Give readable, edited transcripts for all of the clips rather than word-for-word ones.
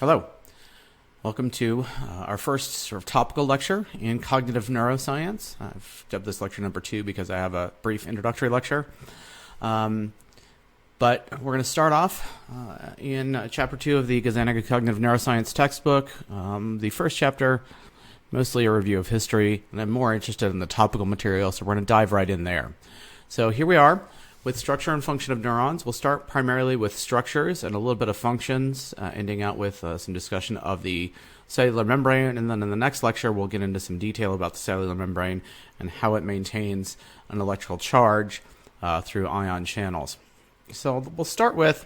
Hello. Welcome to our first sort of topical lecture in cognitive neuroscience. I've dubbed this lecture number 2 because I have a brief introductory lecture. But we're going to start off in Chapter 2 of the Gazzaniga Cognitive Neuroscience textbook. The first chapter, mostly a review of history, and I'm more interested in the topical material, so we're going to dive right in there. So here we are with structure and function of neurons. We'll start primarily with structures and a little bit of functions, ending out with some discussion of the cellular membrane, and then in the next lecture we'll get into some detail about the cellular membrane and how it maintains an electrical charge through ion channels. So we'll start with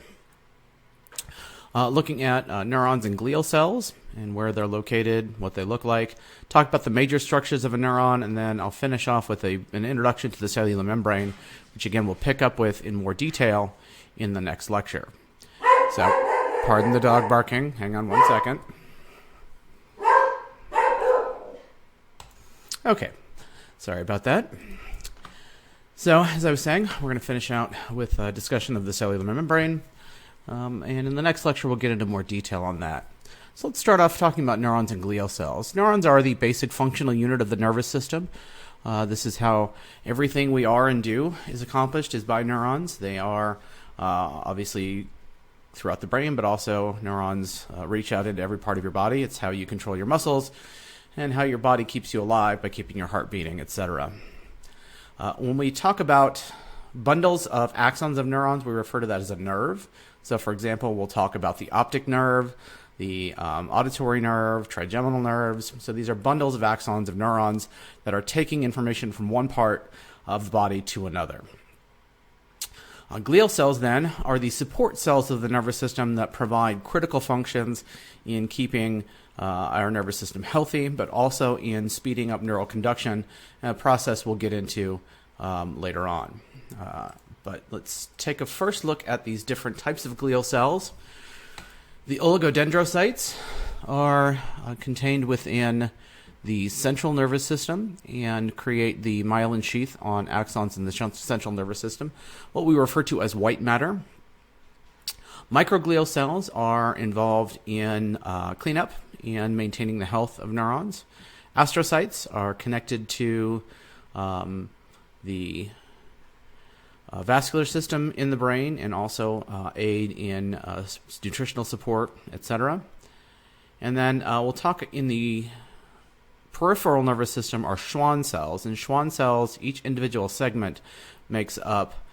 looking at neurons and glial cells and where they're located, what they look like, talk about the major structures of a neuron, and then I'll finish off with an introduction to the cellular membrane, which again we'll pick up with in more detail in the next lecture. So, pardon the dog barking. Hang on one second. Okay, sorry about that. So, as I was saying, we're going to finish out with a discussion of the cellular membrane, and in the next lecture we'll get into more detail on that. So let's start off talking about neurons and glial cells. Neurons are the basic functional unit of the nervous system. This is how everything we are and do is accomplished, is by neurons. They are obviously throughout the brain, but also neurons reach out into every part of your body. It's how you control your muscles and how your body keeps you alive by keeping your heart beating, etc. When we talk about bundles of axons of neurons, we refer to that as a nerve. So for example, we'll talk about the optic nerve, the auditory nerve, trigeminal nerves. So these are bundles of axons of neurons that are taking information from one part of the body to another. Glial cells then are the support cells of the nervous system that provide critical functions in keeping our nervous system healthy, but also in speeding up neural conduction, a process we'll get into later on. But let's take a first look at these different types of glial cells. The oligodendrocytes are contained within the central nervous system and create the myelin sheath on axons in the central nervous system, what we refer to as white matter. Microglial cells are involved in cleanup and maintaining the health of neurons. Astrocytes are connected to the vascular system in the brain and also aid in nutritional support, etc. And then we'll talk in the peripheral nervous system are Schwann cells. And Schwann cells, each individual segment makes up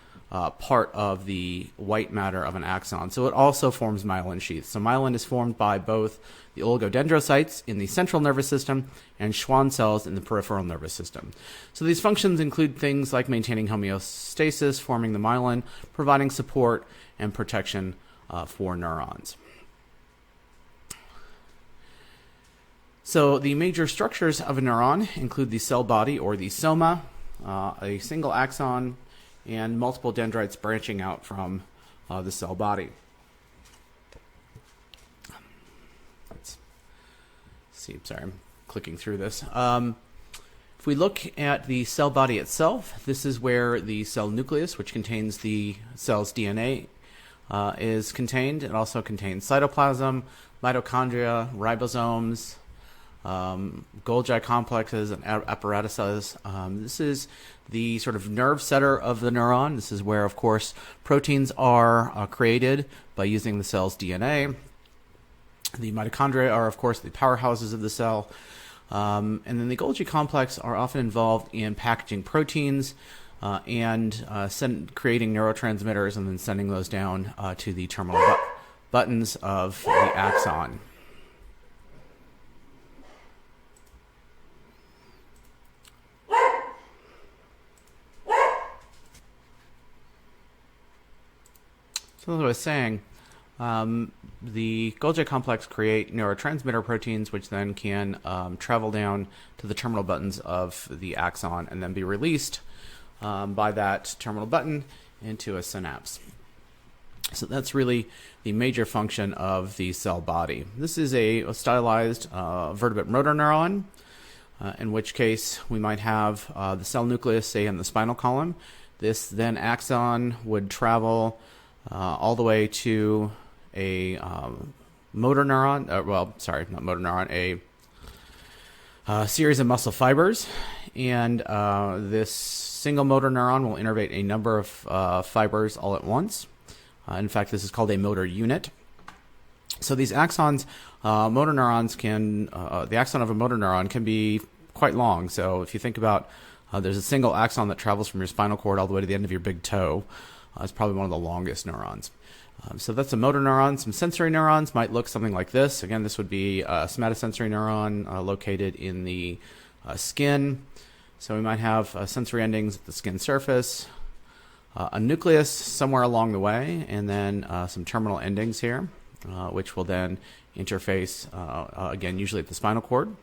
part of the white matter of an axon. So it also forms myelin sheaths. So myelin is formed by both the oligodendrocytes in the central nervous system and Schwann cells in the peripheral nervous system. So these functions include things like maintaining homeostasis, forming the myelin, providing support and protection for neurons. So the major structures of a neuron include the cell body or the soma, a single axon, and multiple dendrites branching out from the cell body. Let's see, sorry, I'm clicking through this. If we look at the cell body itself, this is where the cell nucleus, which contains the cell's DNA, is contained. It also contains cytoplasm, mitochondria, ribosomes, Golgi complexes and apparatuses. This is the sort of nerve center of the neuron. This is where, of course, proteins are created by using the cell's DNA. The mitochondria are, of course, the powerhouses of the cell. And then the Golgi complex are often involved in packaging proteins and creating neurotransmitters and then sending those down to the terminal buttons of the axon. So as I was saying, the Golgi complex create neurotransmitter proteins, which then can travel down to the terminal buttons of the axon and then be released by that terminal button into a synapse. So that's really the major function of the cell body. This is a stylized vertebrate motor neuron, in which case we might have the cell nucleus, say, in the spinal column. This then axon would travel all the way to a motor neuron, not motor neuron, a series of muscle fibers, and this single motor neuron will innervate a number of fibers all at once. In fact, this is called a motor unit. So these axons, motor neurons the axon of a motor neuron can be quite long. So if you think about, there's a single axon that travels from your spinal cord all the way to the end of your big toe. It's probably one of the longest neurons. So that's a motor neuron. Some sensory neurons might look something like this. Again, this would be a somatosensory neuron located in the skin. So we might have sensory endings at the skin surface, a nucleus somewhere along the way, and then some terminal endings here, which will then interface, again, usually at the spinal cord.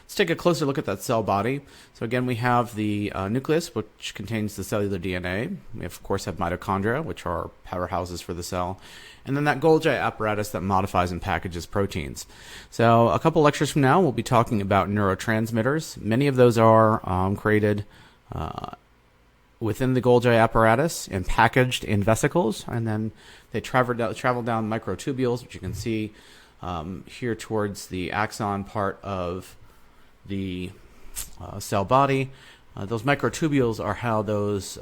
Let's take a closer look at that cell body. So again, we have the nucleus, which contains the cellular DNA. We, of course, have mitochondria, which are powerhouses for the cell. And then that Golgi apparatus that modifies and packages proteins. So a couple lectures from now, we'll be talking about neurotransmitters. Many of those are created within the Golgi apparatus and packaged in vesicles. And then they travel down microtubules, which you can see here towards the axon part of the cell body. Those microtubules are how those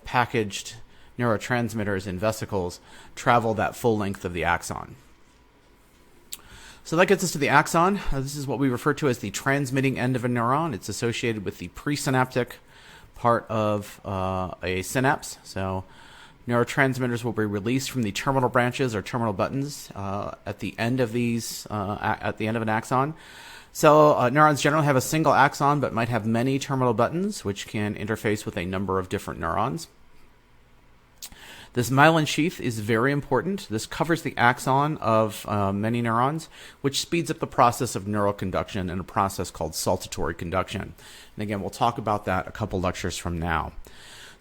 packaged neurotransmitters in vesicles travel that full length of the axon. So that gets us to the axon. This is what we refer to as the transmitting end of a neuron. It's associated with the presynaptic part of a synapse. So neurotransmitters will be released from the terminal branches or terminal buttons at the end of at the end of an axon. So neurons generally have a single axon but might have many terminal buttons which can interface with a number of different neurons. This myelin sheath is very important. This covers the axon of many neurons, which speeds up the process of neural conduction in a process called saltatory conduction. And again, we'll talk about that a couple lectures from now.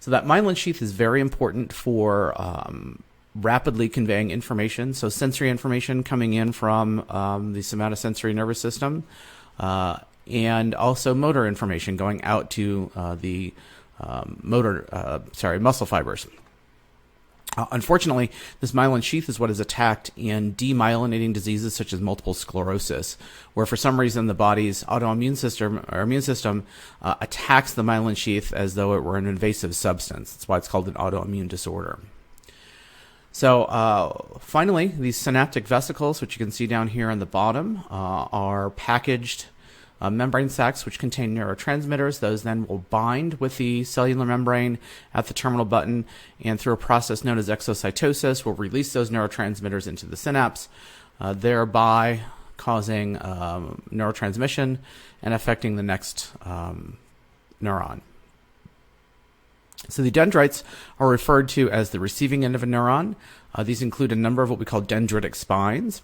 So that myelin sheath is very important for rapidly conveying information, so sensory information coming in from the somatosensory nervous system, and also motor information going out to the muscle fibers. Unfortunately, this myelin sheath is what is attacked in demyelinating diseases such as multiple sclerosis, where for some reason the body's autoimmune system or immune system attacks the myelin sheath as though it were an invasive substance. That's why it's called an autoimmune disorder. So finally, these synaptic vesicles, which you can see down here on the bottom, are packaged membrane sacs which contain neurotransmitters. Those then will bind with the cellular membrane at the terminal button, and through a process known as exocytosis will release those neurotransmitters into the synapse, thereby causing neurotransmission and affecting the next neuron. So the dendrites are referred to as the receiving end of a neuron. These include a number of what we call dendritic spines,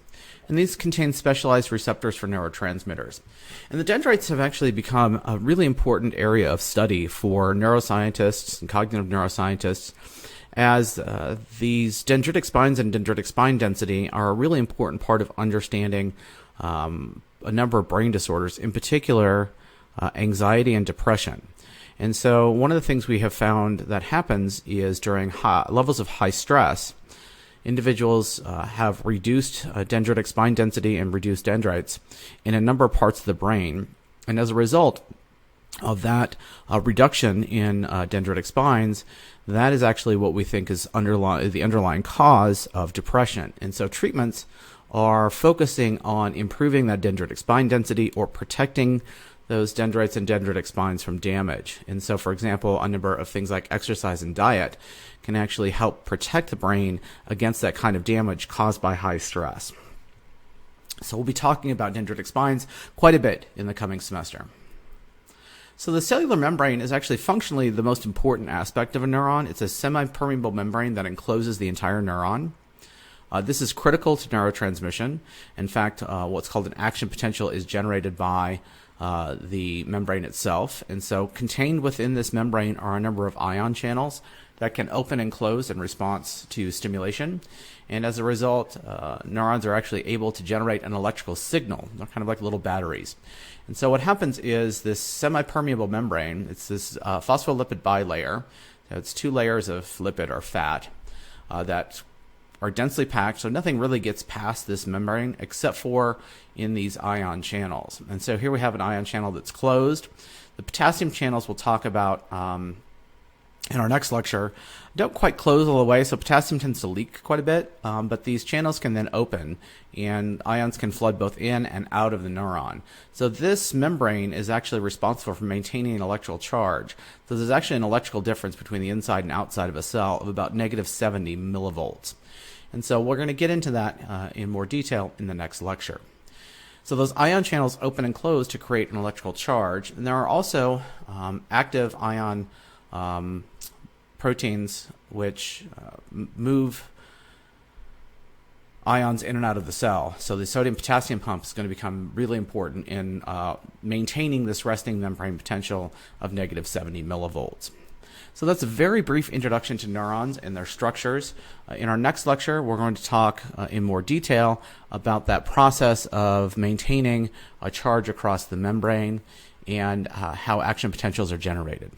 and these contain specialized receptors for neurotransmitters. And the dendrites have actually become a really important area of study for neuroscientists and cognitive neuroscientists, as these dendritic spines and dendritic spine density are a really important part of understanding a number of brain disorders, in particular anxiety and depression. And so one of the things we have found that happens is during levels of high stress, individuals have reduced dendritic spine density and reduced dendrites in a number of parts of the brain. And as a result of that reduction in dendritic spines, that is actually what we think is the underlying cause of depression. And so treatments are focusing on improving that dendritic spine density or protecting those dendrites and dendritic spines from damage. And so, for example, a number of things like exercise and diet can actually help protect the brain against that kind of damage caused by high stress. So we'll be talking about dendritic spines quite a bit in the coming semester. So the cellular membrane is actually functionally the most important aspect of a neuron. It's a semi-permeable membrane that encloses the entire neuron. This is critical to neurotransmission. In fact, what's called an action potential is generated by the membrane itself. And so contained within this membrane are a number of ion channels that can open and close in response to stimulation. And as a result, neurons are actually able to generate an electrical signal. They're kind of like little batteries. And so what happens is this semi-permeable membrane, it's this phospholipid bilayer. So it's two layers of lipid or fat that are densely packed, so nothing really gets past this membrane except for in these ion channels. And so here we have an ion channel that's closed. The potassium channels we'll talk about in our next lecture don't quite close all the way, so potassium tends to leak quite a bit, but these channels can then open and ions can flood both in and out of the neuron. So this membrane is actually responsible for maintaining an electrical charge. So there's actually an electrical difference between the inside and outside of a cell of about -70 millivolts. And so we're going to get into that in more detail in the next lecture. So those ion channels open and close to create an electrical charge, and there are also active ion proteins which move ions in and out of the cell. So the sodium-potassium pump is going to become really important in maintaining this resting membrane potential of -70 millivolts. So that's a very brief introduction to neurons and their structures. In our next lecture, we're going to talk in more detail about that process of maintaining a charge across the membrane and how action potentials are generated.